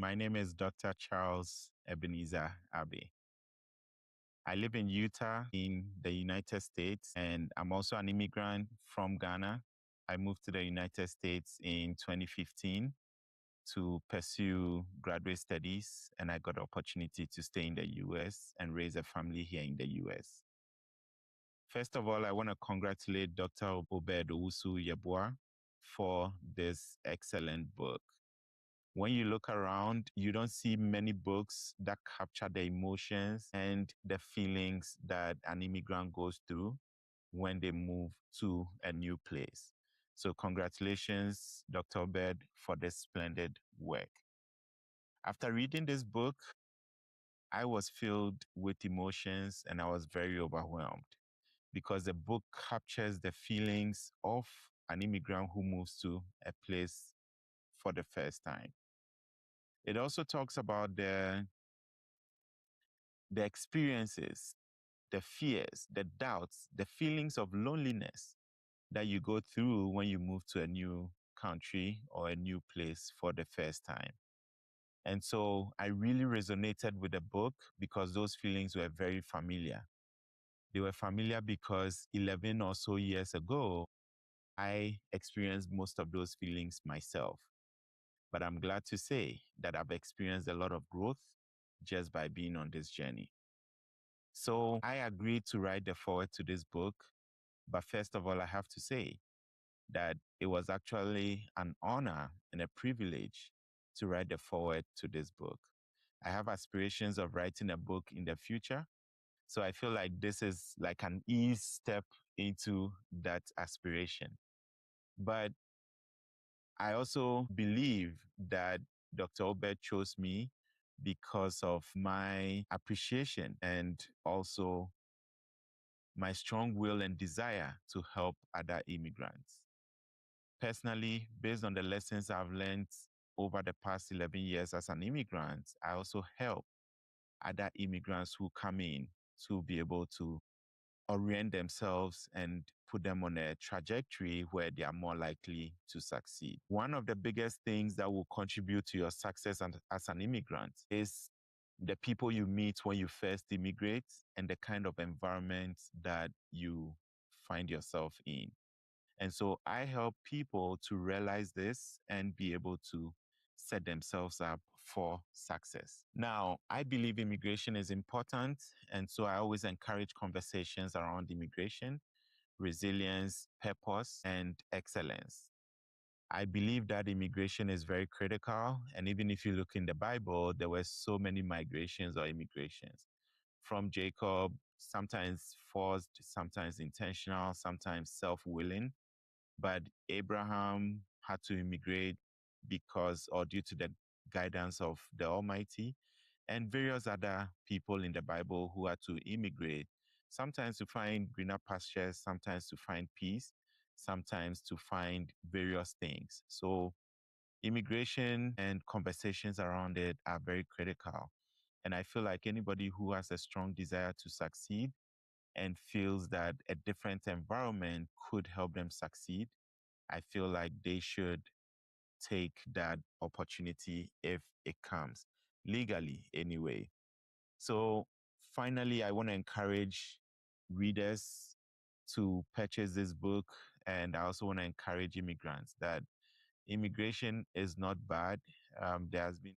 My name is Dr. Charles Ebenezer Abbey. I live in Utah in the United States, and I'm also an immigrant from Ghana. I moved to the United States in 2015 to pursue graduate studies, and I got the opportunity to stay in the US and raise a family here in the US. First of all, I want to congratulate Dr. OBED OWUSU YEBOAH for this excellent book. When you look around, you don't see many books that capture the emotions and the feelings that an immigrant goes through when they move to a new place. So congratulations, Dr. Obed, for this splendid work. After reading this book, I was filled with emotions and I was very overwhelmed because the book captures the feelings of an immigrant who moves to a place for the first time. It also talks about the experiences, the fears, the doubts, the feelings of loneliness that you go through when you move to a new country or a new place for the first time. And so I really resonated with the book because those feelings were very familiar. They were familiar because 11 or so years ago, I experienced most of those feelings myself. But I'm glad to say that I've experienced a lot of growth just by being on this journey. So I agreed to write the foreword to this book. But first of all, I have to say that it was actually an honor and a privilege to write the foreword to this book. I have aspirations of writing a book in the future. So I feel like this is like an easy step into that aspiration. But I also believe that Dr. Obed chose me because of my appreciation and also my strong will and desire to help other immigrants. Personally, based on the lessons I've learned over the past 11 years as an immigrant, I also help other immigrants who come in to be able to orient themselves and put them on a trajectory where they are more likely to succeed. One of the biggest things that will contribute to your success as an immigrant is the people you meet when you first immigrate and the kind of environment that you find yourself in. And so I help people to realize this and be able to set themselves up for success. Now, I believe immigration is important. And so I always encourage conversations around immigration, resilience, purpose, and excellence. I believe that immigration is very critical. And even if you look in the Bible, there were so many migrations or immigrations from Jacob, sometimes forced, sometimes intentional, sometimes self-willing. But Abraham had to immigrate because or due to the guidance of the Almighty, and various other people in the Bible who had to immigrate, sometimes to find greener pastures, sometimes to find peace, sometimes to find various things. So immigration and conversations around it are very critical. And I feel like anybody who has a strong desire to succeed and feels that a different environment could help them succeed, I feel like they should take that opportunity if it comes, legally anyway. So finally, I want to encourage readers to purchase this book. And I also want to encourage immigrants that immigration is not bad. There has been